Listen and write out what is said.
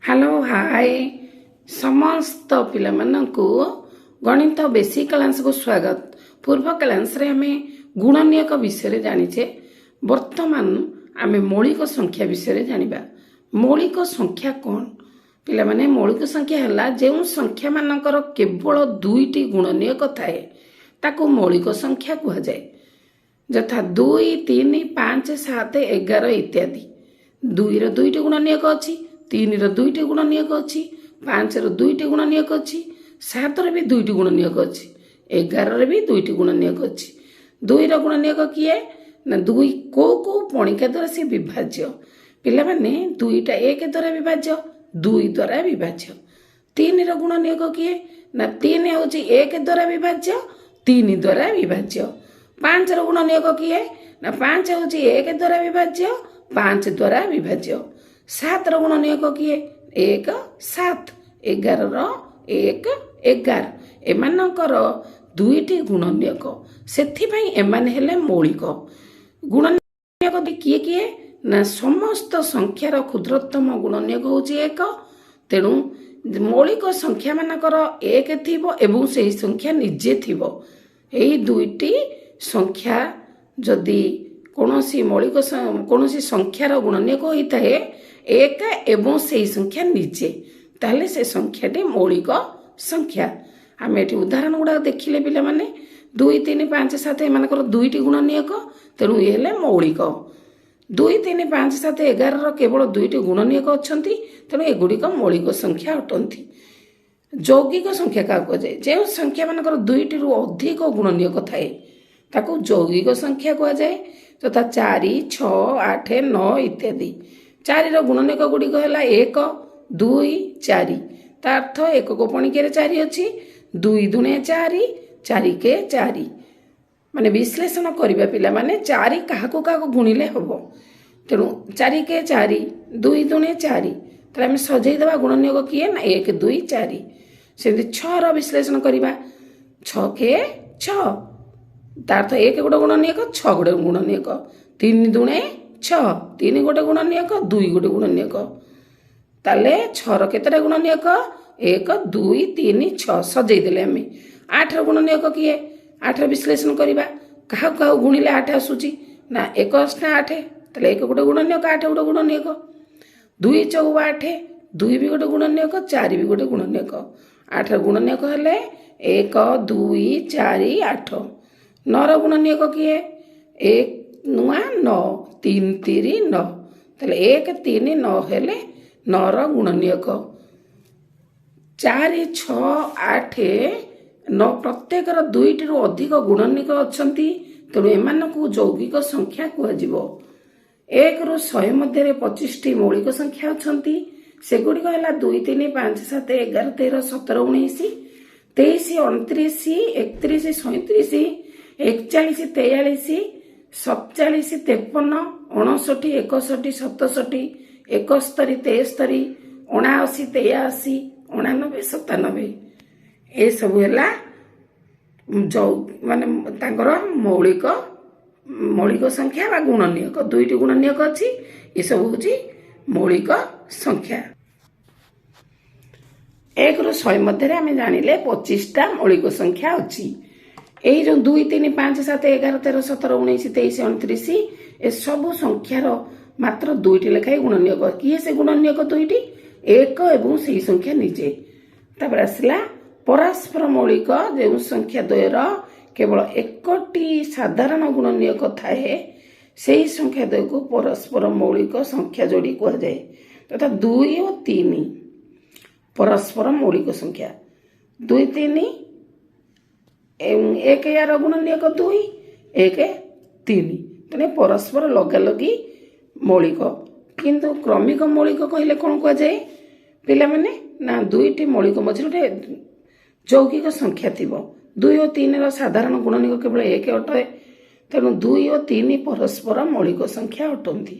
Hello hi समस्त पिला मानकु गणित बेसिक क्लास को स्वागत। पूर्व क्लास रे हमें गुणनीयक विषय जानिचे। वर्तमान आमे मौलिक संख्या विषय जानिबा। मौलिक संख्या कौन पिला माने मौलिक संख्या हला जेउ संख्या मानकर केवल दुईटी गुणनीयक थाए ताको मौलिक संख्या कहा जाए। यथा 2 3 5 7 11 इत्यादि। 2 रो दुईटी गुणनीयक अछि, 3 रो दुईटी गुणनीयक अछि, 5 रो दुईटी गुणनीयक अछि, 7 रो भी दुईटी गुणनीयक अछि, 11 रो भी दुईटी गुणनीयक अछि। 2 रो गुणनीयक किए ना 2 को पणिका द्वारा से विभाज्य। पिला माने 2टा 1 द्वारा विभाज्य, 2 द्वारा विभाज्य। 3 रो गुणनीयक किए ना 3 होची 1 द्वारा विभाज्य, 3 द्वारा विभाज्य। 5 रो गुणनीयक किए ना 5 होची 1 द्वारा विभाज्य, 5 द्वारा विभाज्य। 7 रो गुणनीयक किए 1 7, 11 रो 1 11। एमानकर दुईटी गुणनीयक सेथि पई एमान हेले मौलिक गुणनीयक। किए किए ना समस्त संख्यार क्षुद्रतम गुणनीयक होची 1। तेणु मौलिक संख्या मानकर 1 थिबो एवं सेही संख्या निजे थिबो। एही दुईटी संख्या जदि कोनोसी मौलिक कोनोसी संख्यार गुणनीयक होता है 1 एवं सेही संख्या निजे, ताहले से संख्याटी मौलिक संख्या। आम ये उदाहरण गुड़ा देखिले पिला माने 2 3 5 7 एमानकर दुईटी गुणनीयक, तेणु ये हेले मौलिक। 2 3 5 7 11 रो केवल दुईटी गुणनीयक अछंती, तेणु एगुड़िक मौलिक संख्या अटंती। यौगिक संख्या क्या कहुए जो संख्या मानकर दुईटी रु अधिक गुणनीयक थाए ताकू यौगिक संख्या कह जाए। तथा 4 6 8 9 इत्यादि। 4 रो गुणनीयक गुड़िक है 1 2 4। ता अर्थ 1 को पणिके 4 अच्छी, 2 दुणे 4 4 के 4 माने विश्लेषण करबा पिला माने 4 काहाको काहाको गुणिले हबो। तेणु 4 के 4 2 दुणे 4। ताले हम सजै देबा गुणनीयक किए ना 1 2 4। सेमति 6 रो विश्लेषण करबा 6 के 6। तार तो 1 गोटे गुणनीयक 6 गोटे गुणनीयक। 3 दुणे 6, 3 गोटे गुणनीयक 2 गोटे गुणनीयक। ताले 6 रो केतेटा गुणनीयक 1 2 3 6 सजै देले हमें। 8 रो गुणनीयक किए 8 रो विश्लेषण करबा काहा काहा गुणिले 8 आसुची ना 1 8। ताले 1 गोटे गुणनीयक 8 गोटे गुणनीयक। 2 4 8, 2 भी गोटे गुणनीयक 4 भी गोटे गुणनीयक। 8 रो गुणनीयक हेले 1 2 4 8। 9 रो गुणनीयक किए 1 नुआ 9 3 3 9। ताले 1 3 9 हेले 9 रो गुणनीयक। 4 6 8 9 प्रत्येक दुईटी रु अधिक गुणनीयक अछंती, तेणु एमानकु यौगिक संख्या कहजिवो। 1 रु 100 मध्य 25 टी मौलिक संख्या अछंती। सेगुड़िक है 2 3 5 7 11 13 17 19 23 29 31 37 41 43 47 53 59 61 67 71 73 79 83 99 97 ए सब है जो माने तांकर मौलिक संख्या बा गुणनीयक। दुईटी गुणनीयक अच्छी, ये सब हूँ मौलिक संख्या। 1 रु 100 मध्य आम जानिले 25टा मौलिक संख्या अच्छी। यही जो 2 3 5 7 11 13 17 19 23 29 ए सब संख्यार मात्र दुईटी लेखाएं गुणनीयक। किए से गुणनीयक दुईटी 1 एवं से संख्या निजे। तापर आसला परस्पर मौलिक जो संख्या द्वयर केवल 1टी साधारण गुणनीयक थाए से संख्या द्वय को परस्पर मौलिक संख्या जोड़ी कह जाए। तथा 2 और 3 परस्पर मौलिक संख्या 2 3 1 यार गुणनीयक 2 1 3, तेने परस्पर लगालगी मौलिक। किंतु क्रमिक मौलिक कहले कौन कह जाए पिला माने ना दुईटी मौलिक मझे गोटे यौगिक संख्या थिबो। 2 और 3 रो साधारण गुणनीयक केवल 1 अटे, तेणु 2 और 3 परस्पर मौलिक संख्या अटंती।